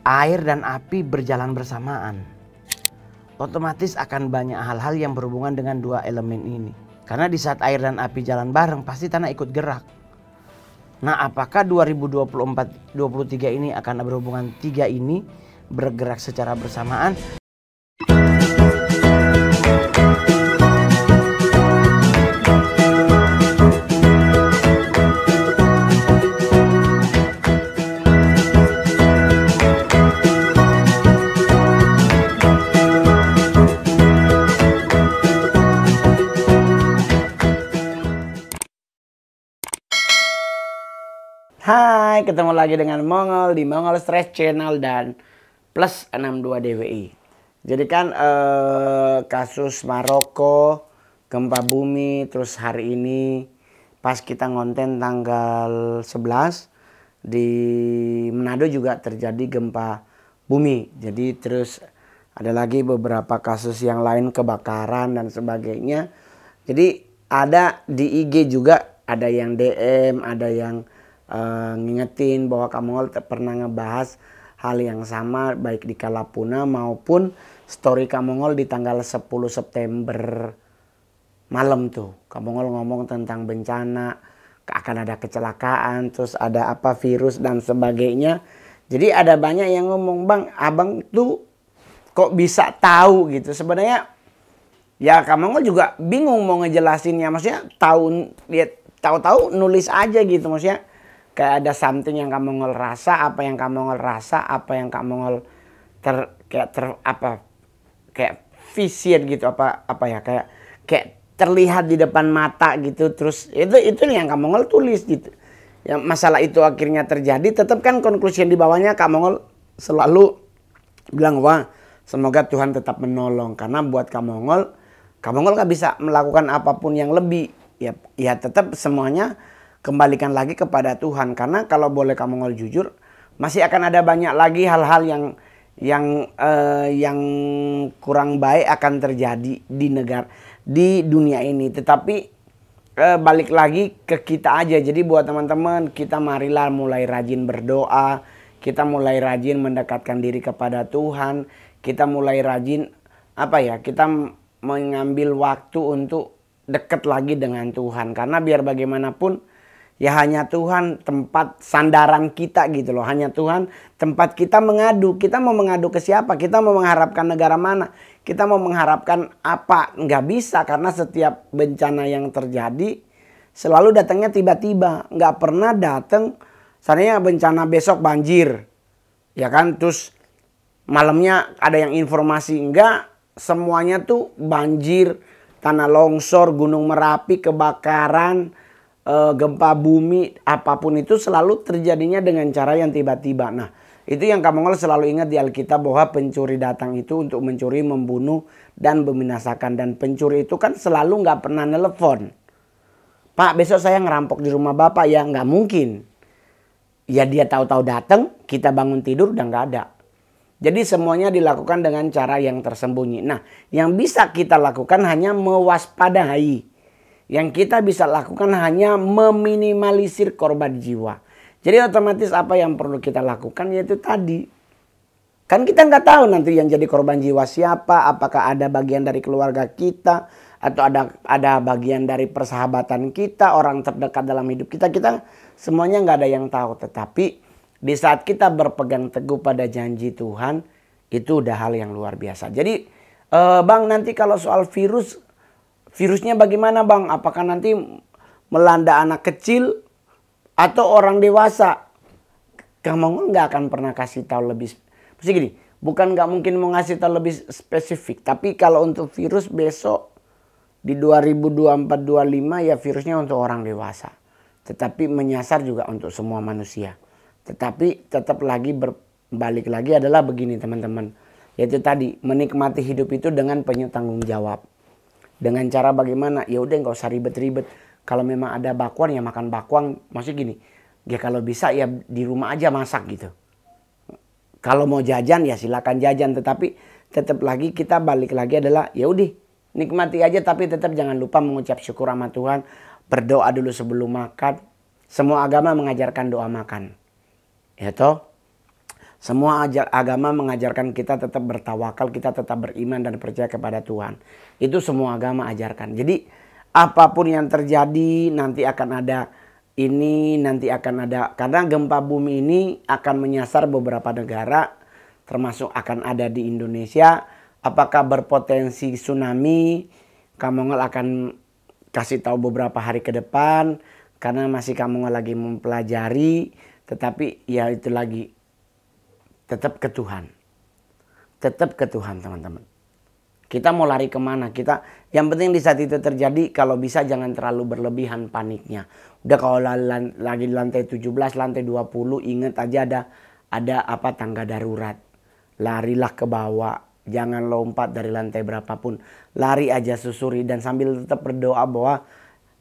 air dan api berjalan bersamaan, otomatis akan banyak hal-hal yang berhubungan dengan dua elemen ini. Karena di saat air dan api jalan bareng, pasti tanah ikut gerak. Nah, apakah 2024-23 ini akan berhubungan tiga ini bergerak secara bersamaan? Hai, ketemu lagi dengan Mongol di Mongol Stress Channel dan Plus 62 DWI. Jadi kan kasus Maroko, gempa bumi, terus hari ini pas kita ngonten tanggal 11 di Manado juga terjadi gempa bumi. Jadi terus ada lagi beberapa kasus yang lain, kebakaran dan sebagainya. Jadi ada di IG juga, ada yang DM, ada yang ngingetin bahwa Mongol pernah ngebahas hal yang sama baik di Kalapuna maupun story Mongol di tanggal 10 September malam tuh. Mongol ngomong tentang bencana, akan ada kecelakaan, terus ada apa virus dan sebagainya. Jadi ada banyak yang ngomong, "Bang, abang tuh kok bisa tahu gitu?" Sebenarnya ya Mongol juga bingung mau ngejelasinnya. Maksudnya tahu nulis aja gitu, maksudnya kayak ada something yang Mongol rasa, apa yang Mongol rasa, apa yang Mongol kayak vision gitu, kayak terlihat di depan mata gitu. Terus itu yang Mongol tulis gitu. Ya masalah itu akhirnya terjadi, tetap kan konklusi di bawahnya Mongol selalu bilang, wah semoga Tuhan tetap menolong, karena buat Mongol gak bisa melakukan apapun yang lebih. Ya tetap semuanya kembalikan lagi kepada Tuhan, karena kalau boleh Mongol jujur, masih akan ada banyak lagi hal-hal yang kurang baik akan terjadi di dunia ini. Tetapi balik lagi ke kita aja. Jadi buat teman-teman, kita marilah mulai rajin berdoa, kita mulai rajin mendekatkan diri kepada Tuhan, kita mulai rajin kita mengambil waktu untuk dekat lagi dengan Tuhan, karena biar bagaimanapun ya hanya Tuhan tempat sandaran kita gitu loh. Hanya Tuhan tempat kita mengadu. Kita mau mengadu ke siapa? Kita mau mengharapkan negara mana? Kita mau mengharapkan apa? Nggak bisa, karena setiap bencana yang terjadi selalu datangnya tiba-tiba. Nggak pernah datang, misalnya bencana besok banjir. Ya kan? Terus malamnya ada yang informasi. Enggak, semuanya tuh banjir, tanah longsor, gunung Merapi, kebakaran, gempa bumi, apapun itu selalu terjadinya dengan cara yang tiba-tiba. Nah, itu yang Mongol selalu ingat di Alkitab, bahwa pencuri datang itu untuk mencuri, membunuh, dan membinasakan. Dan pencuri itu kan selalu nggak pernah nelpon. "Pak, besok saya ngerampok di rumah Bapak." Ya nggak mungkin. Ya dia tahu-tahu datang, kita bangun tidur udah nggak ada. Jadi semuanya dilakukan dengan cara yang tersembunyi. Nah, yang bisa kita lakukan hanya mewaspadai. Yang kita bisa lakukan hanya meminimalisir korban jiwa. Jadi otomatis apa yang perlu kita lakukan yaitu tadi. Kan kita nggak tahu nanti yang jadi korban jiwa siapa. Apakah ada bagian dari keluarga kita. Atau ada bagian dari persahabatan kita. Orang terdekat dalam hidup kita. Kita semuanya nggak ada yang tahu. Tetapi di saat kita berpegang teguh pada janji Tuhan, itu udah hal yang luar biasa. Jadi Bang, nanti kalau soal virusnya bagaimana Bang? Apakah nanti melanda anak kecil atau orang dewasa? Mongol nggak akan pernah kasih tahu lebih. Mesti gini, bukan nggak mungkin mau ngasih tahu lebih spesifik. Tapi kalau untuk virus besok di 2024-25 ya virusnya untuk orang dewasa. Tetapi menyasar juga untuk semua manusia. Tetapi tetap lagi balik lagi adalah begini teman-teman. Yaitu tadi, menikmati hidup itu dengan penuh tanggung jawab. Dengan cara bagaimana? Ya udah nggak usah ribet-ribet. Kalau memang ada bakwan ya makan bakwan. Maksudnya gini, ya kalau bisa ya di rumah aja masak gitu. Kalau mau jajan ya silakan jajan. Tetapi tetap lagi kita balik lagi adalah ya udah nikmati aja. Tapi tetap jangan lupa mengucap syukur sama Tuhan. Berdoa dulu sebelum makan. Semua agama mengajarkan doa makan. Ya toh. Semua agama mengajarkan kita tetap bertawakal, kita tetap beriman dan percaya kepada Tuhan. Itu semua agama ajarkan. Jadi apapun yang terjadi nanti akan ada ini, nanti akan ada. Karena gempa bumi ini akan menyasar beberapa negara, termasuk akan ada di Indonesia. Apakah berpotensi tsunami? Kamongol akan kasih tahu beberapa hari ke depan. Karena masih Kamongol lagi mempelajari. Tetapi ya itu lagi. Tetap ke Tuhan. Tetap ke Tuhan teman-teman. Kita mau lari kemana? Yang penting di saat itu terjadi, kalau bisa jangan terlalu berlebihan paniknya. Udah kalau lagi di lantai 17, lantai 20, ingat aja ada tangga darurat. Larilah ke bawah. Jangan lompat dari lantai berapapun. Lari aja susuri dan sambil tetap berdoa bahwa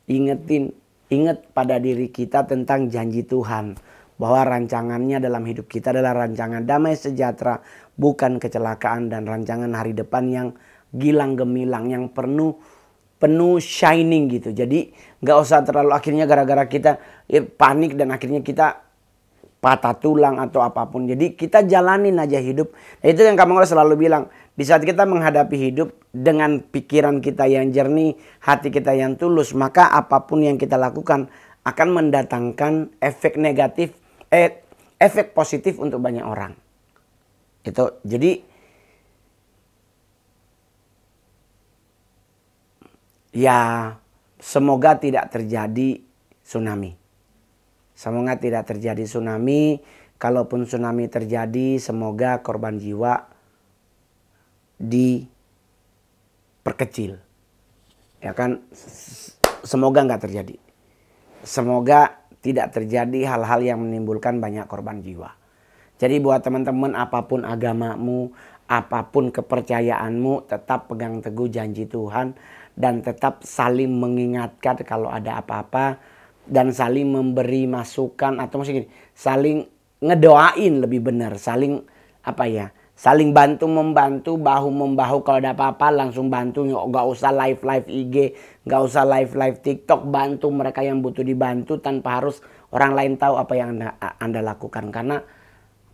ingat pada diri kita tentang janji Tuhan. Bahwa rancangannya dalam hidup kita adalah rancangan damai sejahtera, bukan kecelakaan, dan rancangan hari depan yang gilang gemilang, yang penuh shining gitu. Jadi nggak usah terlalu akhirnya gara-gara kita panik dan akhirnya kita patah tulang atau apapun. Jadi kita jalanin aja hidup. Nah, itu yang Kamongol selalu bilang, di saat kita menghadapi hidup dengan pikiran kita yang jernih, hati kita yang tulus, maka apapun yang kita lakukan akan mendatangkan efek negatif, efek positif untuk banyak orang. Itu jadi ya semoga tidak terjadi tsunami. Semoga tidak terjadi tsunami. Kalaupun tsunami terjadi, semoga korban jiwa diperkecil. Ya kan, semoga nggak terjadi. Semoga tidak terjadi hal-hal yang menimbulkan banyak korban jiwa. Jadi buat teman-teman, apapun agamamu, apapun kepercayaanmu, tetap pegang teguh janji Tuhan. Dan tetap saling mengingatkan kalau ada apa-apa. Dan saling memberi masukan, atau maksudnya saling ngedoain lebih benar. Saling saling bantu-membantu, bahu-membahu. Kalau ada apa-apa langsung bantu. Gak usah live-live IG, gak usah live-live TikTok. Bantu mereka yang butuh dibantu tanpa harus orang lain tahu apa yang Anda lakukan. Karena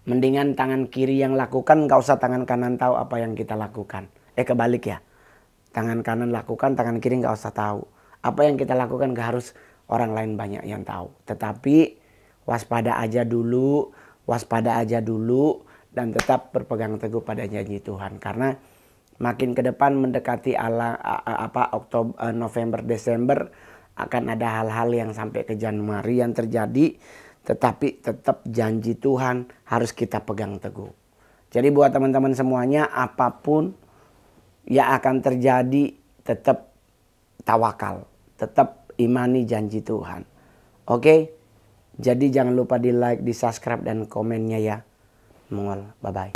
mendingan tangan kiri yang lakukan, gak usah tangan kanan tahu apa yang kita lakukan. Kebalik ya. Tangan kanan lakukan, tangan kiri gak usah tahu. Apa yang kita lakukan gak harus orang lain banyak yang tahu. Tetapi waspada aja dulu, dan tetap berpegang teguh pada janji Tuhan. Karena makin ke depan mendekati Oktober, November, Desember, akan ada hal-hal yang sampai ke Januari yang terjadi. Tetapi tetap janji Tuhan harus kita pegang teguh. Jadi buat teman-teman semuanya, apapun yang akan terjadi, tetap tawakal. Tetap imani janji Tuhan. Oke? Jadi jangan lupa di like, di subscribe, dan komennya ya. Mongol, bye-bye.